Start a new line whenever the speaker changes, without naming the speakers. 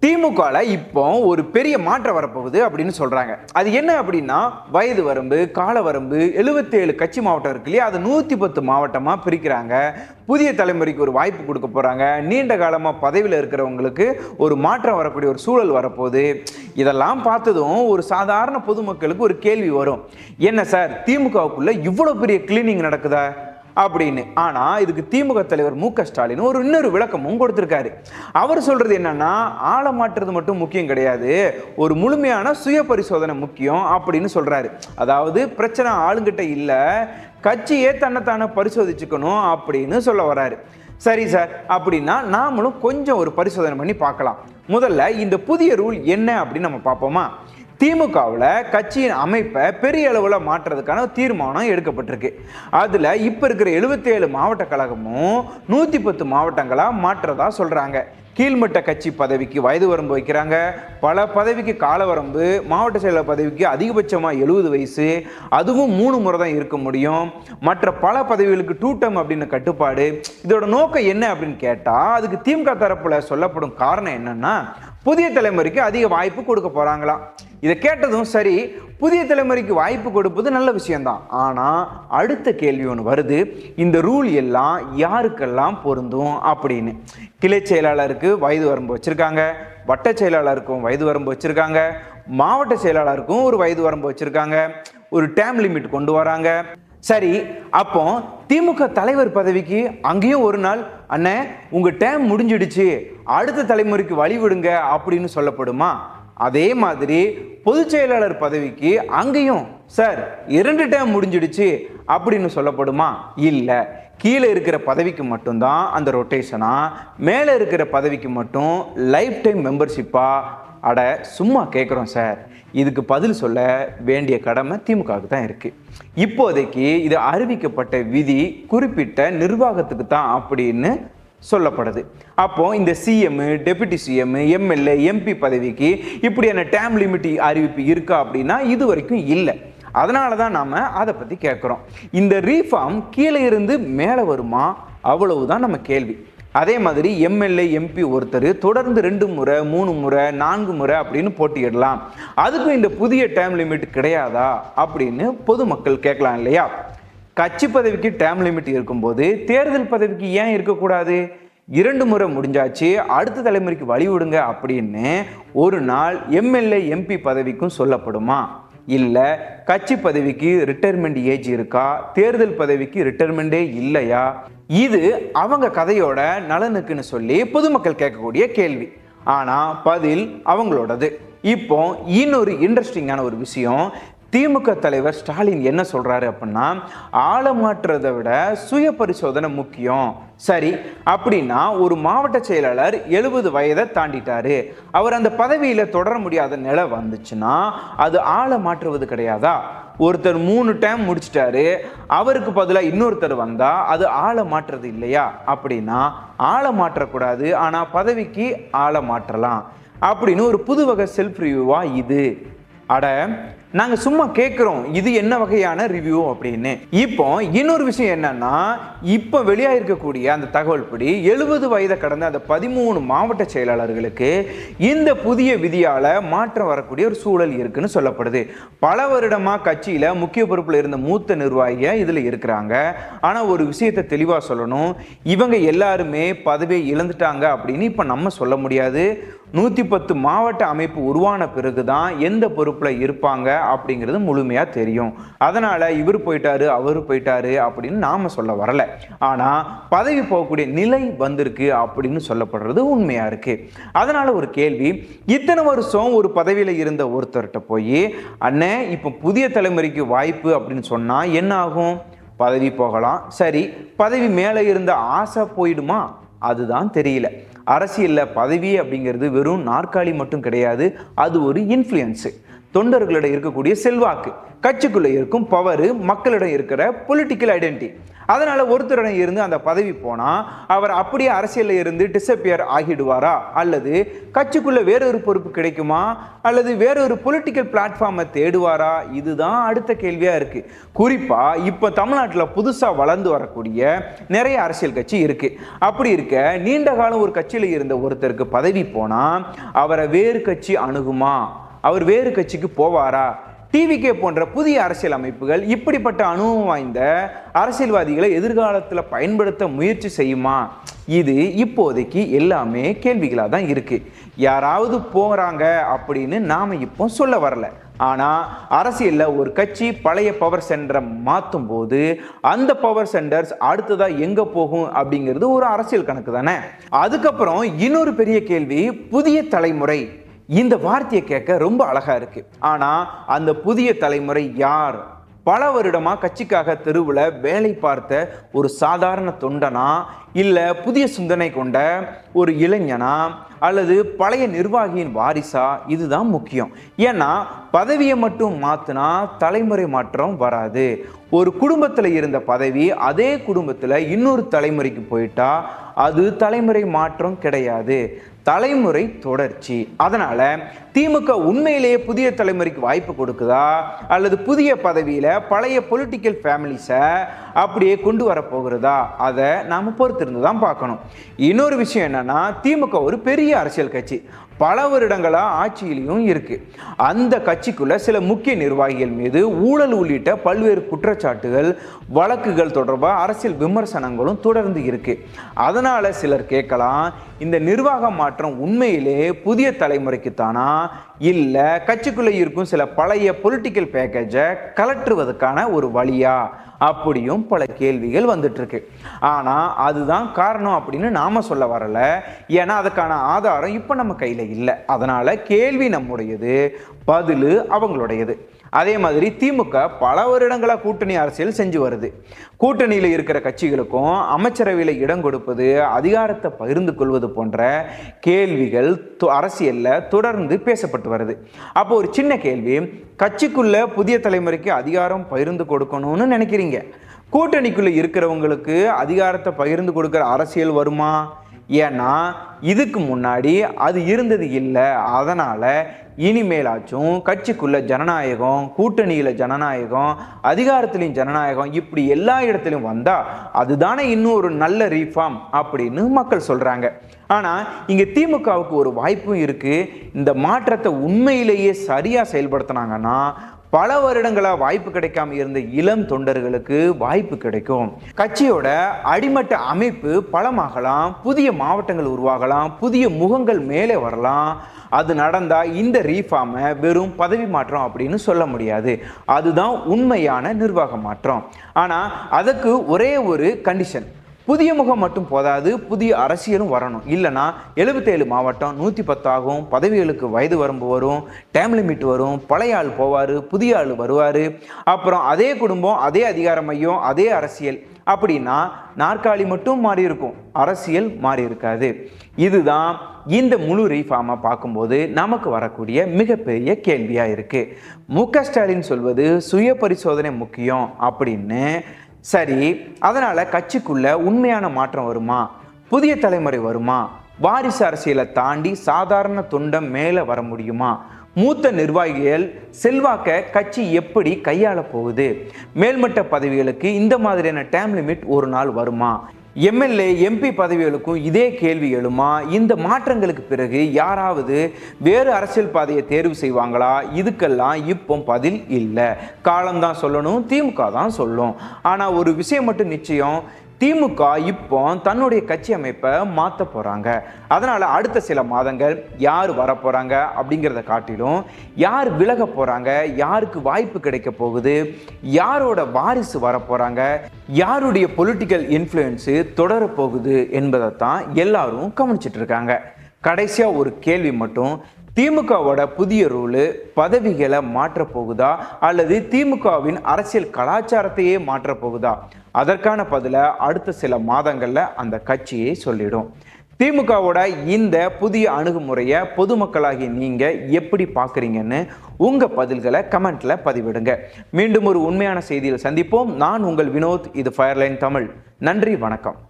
திமுகல இப்போ ஒரு பெரிய மாற்றம் வரப்போகுது அப்படின்னு சொல்றாங்க. அது என்ன அப்படின்னா, வயது வரம்பு, கால வரம்பு, 77 கட்சி மாவட்டம் இருக்கு இல்லையா, அது 110 மாவட்டமா பிரிக்கிறாங்க. புதிய தலைமுறைக்கு ஒரு வாய்ப்பு கொடுக்க போறாங்க. நீண்ட காலமா பதவியில் இருக்கிறவங்களுக்கு ஒரு மாற்றம் வரக்கூடிய ஒரு சூழல் வரப்போகுது. இதெல்லாம் பார்த்ததும் ஒரு சாதாரண பொதுமக்களுக்கு ஒரு கேள்வி வரும். என்ன சார், திமுகவுக்குள்ள இவ்வளவு பெரிய கிளீனிங் நடக்குதா அப்படின்னு. ஆனா இதுக்கு திமுக தலைவர் மு.க. ஸ்டாலின் இன்னொரு விளக்கமும் கொடுத்திருக்காரு. அவர் சொல்றது என்னன்னா, ஆள மாற்றுறது மட்டும் முக்கியம் கிடையாது, ஒரு முழுமையான சுய பரிசோதனை முக்கியம் அப்படின்னு சொல்றாரு. அதாவது பிரச்சனை ஆளுங்கிட்ட இல்ல, கட்சியே தன்னைத்தானே பரிசோதிச்சுக்கணும் அப்படின்னு சொல்ல வர்றாரு. சரி சார், அப்படின்னா நாமளும் கொஞ்சம் ஒரு பரிசோதனை பண்ணி பார்க்கலாம். முதல்ல இந்த புதிய ரூல் என்ன அப்படின்னு நம்ம பார்ப்போமா. திமுகவில் கட்சியின் அமைப்பை பெரிய அளவில் மாற்றுறதுக்கான தீர்மானம் எடுக்கப்பட்டிருக்கு. அதில் இப்போ இருக்கிற 77 மாவட்ட கழகமும் 110 மாவட்டங்களாக மாற்றதா சொல்கிறாங்க. கீழ்மட்ட கட்சி பதவிக்கு வயது வரம்பு வைக்கிறாங்க. பல பதவிக்கு கால வரம்பு, மாவட்ட செயலர் பதவிக்கு அதிகபட்சமாக 70 வயசு, அதுவும் 3 முறை தான் இருக்க முடியும். மற்ற பல பதவிகளுக்கு 2 டேர்ம் அப்படின்னு கட்டுப்பாடு. இதோட நோக்கம் என்ன அப்படின்னு கேட்டால், அதுக்கு திமுக தரப்பில் சொல்லப்படும் காரணம் என்னன்னா, புதிய தலைமுறைக்கு அதிக வாய்ப்பு கொடுக்க போறாங்களாம். இதை கேட்டதும் சரி, புதிய தலைமுறைக்கு வாய்ப்பு கொடுப்பது நல்ல விஷயம்தான். ஆனால் அடுத்த கேள்வி ஒன்று வருது, இந்த ரூல் எல்லாம் யாருக்கெல்லாம் பொருந்தும் அப்படின்னு. கிளை செயலாளருக்கு வயது வரம்பு வச்சிருக்காங்க, வட்ட செயலாளருக்கும் வயது வரம்பு வச்சிருக்காங்க, மாவட்ட செயலாளருக்கும் ஒரு வயது வரம்பு வச்சிருக்காங்க, ஒரு டேம் லிமிட் கொண்டு வராங்க. சரி, அப்போ திமுக தலைவர் பதவிக்கு அங்கேயும் ஒரு நாள், அண்ணே உங்க டேம் முடிஞ்சிடுச்சு, அடுத்த தலைமுறைக்கு வழிவிடுங்க அப்படின்னு சொல்லப்படுமா? அதே மாதிரி பொதுச் செயலாளர் பதவிக்கு அங்கேயும் சார் 2 டேம் முடிஞ்சிடுச்சு அப்படின்னு சொல்லப்படுமா? இல்லை. கீழே இருக்கிற பதவிக்கு மட்டும்தான் அந்த ரொட்டேஷனா, மேலே இருக்கிற பதவிக்கு மட்டும் லைஃப் டைம் மெம்பர்ஷிப்பா? அட சும்மா கேட்குறோம் சார். இதுக்கு பதில் சொல்ல வேண்டிய கடமை திமுகவுக்கு தான் இருக்கு. இப்போதைக்கு இது அறிவிக்கப்பட்ட விதி குறிப்பிட்ட நிர்வாகத்துக்கு தான் அப்படின்னு சொல்லப்படுது. அப்போ இந்த CM, deputy CM, MLA, MP பதவிக்கு இப்படியான டேம் லிமிட் அறிவிப்பு இருக்கா அப்படின்னா இது வரைக்கும் இல்லை. அதனால தான் நாம அதை பற்றி கேட்குறோம். இந்த ரீஃபார்ம் கீழே இருந்து மேலே வருமா, அவ்வளவுதான் நம்ம கேள்வி. அதே மாதிரி எம்எல்ஏ, எம்பி ஒருத்தர் தொடர்ந்து 2 முறை, 3 முறை, 4 முறை அப்படின்னு போட்டியிடலாம். அதுக்கும் இந்த புதிய டேம் லிமிட் கிடையாதா அப்படின்னு பொதுமக்கள் கேட்கலாம் இல்லையா? கட்சி பதவிக்கு டேம் லிமிட் இருக்கும்போது தேர்தல் பதவிக்கு ஏன் இருக்கக்கூடாது? 2 முறை முடிஞ்சாச்சு, அடுத்த தலைமுறைக்கு வழிவிடுங்க அப்படின்னு ஒரு நாள் எம்எல்ஏ, எம்பி பதவிக்கும் சொல்லப்படுமா? இல்லை. கட்சி பதவிக்கு ரிட்டையர்மெண்ட் ஏஜ் இருக்கா, தேர்தல் பதவிக்கு ரிட்டையர்மெண்டே இல்லையா? இது அவங்க கதையோட நலனுக்குன்னு சொல்லி பொதுமக்கள் கேட்கக்கூடிய கேள்வி. ஆனால் பதில் அவங்களோடது. இப்போ இன்னொரு இன்ட்ரெஸ்டிங்கான ஒரு விஷயம், திமுக தலைவர் ஸ்டாலின் என்ன சொல்றாரு அப்படின்னா, ஆள மாற்றுறதை விட சுய பரிசோதனை முக்கியம். சரி, அப்படின்னா ஒரு மாவட்ட செயலாளர் 70 வயதை தாண்டிட்டாரு, அவர் அந்த பதவியில தொடர முடியாத நிலை வந்துச்சுன்னா அது ஆள மாற்றுவது கிடையாதா? ஒருத்தர் 3 டேம் முடிச்சிட்டாரு, அவருக்கு பதிலாக இன்னொருத்தர் வந்தா அது ஆள மாற்றுறது இல்லையா? அப்படின்னா ஆள மாற்றக்கூடாது, ஆனா பதவிக்கு ஆள மாற்றலாம் அப்படின்னு ஒரு புது வகை செல்ஃப் ரிவ்யூவா இது? அட நாங்க சும்மா கேட்கிறோம், இது என்ன வகையான ரிவ்யூ அப்படின்னு. இப்போ இன்னொரு விஷயம் என்னன்னா, இப்போ வெளியாயிருக்கக்கூடிய அந்த தகவல் படி 70 வயதை கடந்த அந்த 13 மாவட்ட செயலாளர்களுக்கு இந்த புதிய விதியால மாற்றம் வரக்கூடிய ஒரு சூழல் இருக்குன்னு சொல்லப்படுது. பல வருடமா கட்சியில முக்கிய பொறுப்புல இருந்த மூத்த நிர்வாகிய இதுல இருக்கிறாங்க. ஆனா ஒரு விஷயத்தை தெளிவா சொல்லணும், இவங்க எல்லாருமே பதவியை இழந்துட்டாங்க அப்படின்னு இப்ப நம்ம சொல்ல முடியாது. 110 மாவட்ட அமைப்பு உருவான பிறகுதான் எந்த பொறுப்புல இருப்பாங்க அப்படிங்கிறது முழுமையா தெரியும். அதனால இவர் போயிட்டாரு, அவர் போயிட்டாரு அப்படின்னு நாம சொல்ல வரல. ஆனா பதவி போகக்கூடிய நிலை வந்திருக்கு அப்படின்னு சொல்லப்படுறது உண்மையா இருக்கு. அதனால ஒரு கேள்வி, இத்தனை வருஷம் ஒரு பதவியில இருந்த ஒருத்தர்கிட்ட போய், அண்ணே இப்ப புதிய தலைமுறைக்கு வாய்ப்பு அப்படின்னு சொன்னா என்ன ஆகும்? பதவி போகலாம். சரி, பதவி மேலே இருந்த ஆசை போயிடுமா? அதுதான் தெரியல. அரசியல்ல பதவி அப்படிங்கிறது வெறும் நாற்காலி மட்டும் கிடையாது, அது ஒரு இன்ஃப்ளூயன்ஸு. தொண்டர்களிடம் இருக்கக்கூடிய செல்வாக்கு, கட்சிக்குள்ள இருக்கும் பவர், மக்களிடம் இருக்கிற பொலிட்டிக்கல் ஐடென்டிட்டி, அதனால ஒருத்தரிடம் இருந்து அந்த பதவி போனா அவர் அப்படியே அரசியலில் இருந்து டிசப்பியர் ஆகிடுவாரா, அல்லது கட்சிக்குள்ள வேறொரு பொறுப்பு கிடைக்குமா, அல்லது வேறொரு பொலிட்டிக்கல் பிளாட்ஃபார்மை தேடுவாரா? இதுதான் அடுத்த கேள்வியா இருக்கு. குறிப்பா இப்ப தமிழ்நாட்டில் புதுசா வளர்ந்து வரக்கூடிய நிறைய அரசியல் கட்சி இருக்கு. அப்படி இருக்க நீண்ட காலம் ஒரு கட்சியில இருந்த ஒருத்தருக்கு பதவி போனா அவரை வேறு கட்சி அணுகுமா, அவர் வேறு கட்சிக்கு போவாரா? டிவிகே போன்ற புதிய அரசியல் அமைப்புகள் இப்படிப்பட்ட அனுபவம் வாய்ந்த அரசியல்வாதிகளை எதிர்காலத்தில் பயன்படுத்த முயற்சி செய்யுமா? இது இப்போதைக்கு எல்லாமே கேள்விகளாக தான் இருக்கு. யாராவது போகிறாங்க அப்படின்னு நாம இப்போ சொல்ல வரல. ஆனால் அரசியலில் ஒரு கட்சி பழைய பவர் சென்டரை மாற்றும் போது அந்த பவர் சென்டர்ஸ் அடுத்ததாக எங்கே போகும் அப்படிங்கிறது ஒரு அரசியல் கணக்கு தானே. அதுக்கப்புறம் இன்னொரு பெரிய கேள்வி, புதிய தலைமுறை. இந்த வார்த்தையை கேட்க ரொம்ப அழகா இருக்கு. ஆனா அந்த புதிய தலைமுறை யார்? பல வருடமா கட்சிக்காக தெருவில் வேலை பார்த்த ஒரு சாதாரண தொண்டனா, இல்ல புதிய சிந்தனை கொண்ட ஒரு இளைஞனா, அல்லது பழைய நிர்வாகியின் வாரிசா? இதுதான் முக்கியம். ஏன்னா பதவியை மட்டும் மாத்தினா தலைமுறை மாற்றம் வராது. ஒரு குடும்பத்தில் இருந்த பதவி அதே குடும்பத்தில் இன்னொரு தலைமுறைக்கு போயிட்டா அது தலைமுறை மாற்றம் கிடையாது, தலைமுறை தொடர்ச்சி. அதனால திமுக உண்மையிலேயே புதிய தலைமுறைக்கு வாய்ப்பு கொடுக்குதா, அல்லது புதிய பதவியில பழைய பொலிட்டிக்கல் ஃபேமிலிஸை அப்படியே கொண்டு வர போகிறதா? அதை நாம பொறுத்திருந்து தான் பார்க்கணும். இன்னொரு விஷயம் என்னன்னா, திமுக ஒரு பெரிய அரசியல் கட்சி, பல வருடங்களா ஆட்சியிலையும் இருக்கு. அந்த கட்சிக்குள்ள சில முக்கிய நிர்வாகிகள் மீது ஊழல் உள்ளிட்ட பல்வேறு குற்றச்சாட்டுகள், வழக்குகள் தொடர்பாக அரசியல் விமர்சனங்களும் தொடர்ந்து இருக்கு. அதனால சிலர் கேட்கலாம், இந்த நிர்வாக மாற்றம் உண்மையிலே புதிய தலைமுறைக்கு தானா, இல்ல கட்சிக்குள்ள இருக்கும் சில பழைய பொலிட்டிக்கல் பேக்கேஜை கலற்றுவதற்கான ஒரு வழியா? அப்படியும் பல கேள்விகள் வந்துட்டு இருக்கு. ஆனா அதுதான் காரணம் அப்படின்னு நாம சொல்ல வரல. ஏன்னா அதுக்கான ஆதாரம் இப்ப நம்ம கையில இல்லை. அதனால கேள்வி நம்முடையது, பதிலு அவங்களுடையது. அதே மாதிரி திமுக பல வருடங்களா கூட்டணி அரசியல் செஞ்சு வருது. கூட்டணியில் இருக்கிற கட்சிகளுக்கும் அமைச்சரவையில் இடம் கொடுப்பது, அதிகாரத்தை பகிர்ந்து கொள்வது போன்ற கேள்விகள் அரசியல்ல தொடர்ந்து பேசப்பட்டு வருது. அப்போ ஒரு சின்ன கேள்வி, கட்சிக்குள்ள புதிய தலைமுறைக்கு அதிகாரம் பகிர்ந்து கொடுக்கணும்னு நினைக்கிறீங்க, கூட்டணிக்குள்ள இருக்கிறவங்களுக்கு அதிகாரத்தை பகிர்ந்து கொடுக்கிற அரசியல் வருமா? ஏன்னா இதுக்கு முன்னாடி அது இருந்தது இல்லை. அதனால இனிமேலாச்சும் கட்சிக்குள்ள ஜனநாயகம், கூட்டணியில ஜனநாயகம், அதிகாரத்திலையும் ஜனநாயகம், இப்படி எல்லா இடத்துலையும் வந்தா அதுதானே இன்னும் ஒரு நல்ல ரீஃபார்ம் அப்படின்னு மக்கள் சொல்றாங்க. ஆனா இங்க திமுகவுக்கு ஒரு வாய்ப்பும் இருக்கு. இந்த மாற்றத்தை உண்மையிலேயே சரியா செயல்படுத்தினாங்கன்னா பல வருடங்களா வாய்ப்பு கிடைக்காம இருந்த இளம் தொண்டர்களுக்கு வாய்ப்பு கிடைக்கும். கட்சியோட அடிமட்ட அமைப்பு பலமாகலாம், புதிய மாவட்டங்கள் உருவாகலாம், புதிய முகங்கள் மேலே வரலாம். அது நடந்தா இந்த ரீஃபார்மை வெறும் பதவி மாற்றம் அப்படின்னு சொல்ல முடியாது. அதுதான் உண்மையான நிர்வாக மாற்றம். ஆனா அதுக்கு ஒரே ஒரு கண்டிஷன், புதிய முகம் மட்டும் போதாது, புதிய அரசியலும் வரணும். இல்லைனா 77 மாவட்டம் 110 ஆகும், பதவிகளுக்கு வயது வரம்பு வரும், டைம் லிமிட் வரும், பழைய ஆள் போவார், புதிய ஆள் வருவார், அப்புறம் அதே குடும்பம், அதே அதிகார மையம், அதே அரசியல். அப்படின்னா நாற்காலி மட்டும் மாறி இருக்கும், அரசியல் மாறி இருக்காது. இதுதான் இந்த முழு ரீஃபார்மை பார்க்கும்போது நமக்கு வரக்கூடிய மிகப்பெரிய கேள்வியா இருக்கு. மு.க. ஸ்டாலின் சொல்வது சுய பரிசோதனை முக்கியம் அப்படின்னு. சரி, அதனால கட்சிக்குள்ள உண்மையான மாற்றம் வருமா? புதிய தலைமுறை வருமா? வாரிசு அரசியலை தாண்டி சாதாரண தொண்டம் மேல வர முடியுமா? மூத்த நிர்வாகிகள் செல்வாக்க கட்சி எப்படி கையாள போகுது? மேல்மட்ட பதவிகளுக்கு இந்த மாதிரியான டைம் லிமிட் ஒரு நாள் வருமா? எம்எல்ஏ எம்பி பதவிகளுக்கும் இதே கேள்வி எழுமா? இந்த மாற்றங்களுக்கு பிறகு யாராவது வேறு அரசியல் பாதையை தேர்வு செய்வாங்களா? இதுக்கெல்லாம் இப்போ பதில் இல்லை. காலம்தான் சொல்லணும், திமுக தான் சொல்லும். ஆனால் ஒரு விஷயம் மட்டும் நிச்சயம், திமுக இப்போ தன்னுடைய கட்சி அமைப்பை மாற்ற போகிறாங்க. அதனால் அடுத்த சில மாதங்கள் யார் வரப்போகிறாங்க அப்படிங்கிறத காட்டிலும் யார் விலக போகிறாங்க, யாருக்கு வாய்ப்பு கிடைக்க போகுது, யாரோட வாரிசு வரப்போகிறாங்க, யாருடைய பொலிட்டிக்கல் இன்ஃப்ளூயன்ஸு தொடரப்போகுது என்பதை தான் எல்லாரும் கவனிச்சிட்டு இருக்காங்க. கடைசியாக ஒரு கேள்வி மட்டும், திமுகவோட புதிய ரூலு பதவிகளை மாற்ற போகுதா, அல்லது திமுகவின் அரசியல் கலாச்சாரத்தையே மாற்ற போகுதா? அதற்கான பதிலை அடுத்த சில மாதங்களில் அந்த கட்சியை சொல்லிடும். திமுகவோட இந்த புதிய அணுகுமுறையை பொதுமக்களாகிய நீங்க எப்படி பார்க்குறீங்கன்னு உங்க பதில்களை கமெண்ட்ல பதிவிடுங்க. மீண்டும் ஒரு உண்மையான செய்தியில் சந்திப்போம். நான் உங்கள் வினோத். இது ஃபயர்லைன் தமிழ். நன்றி, வணக்கம்.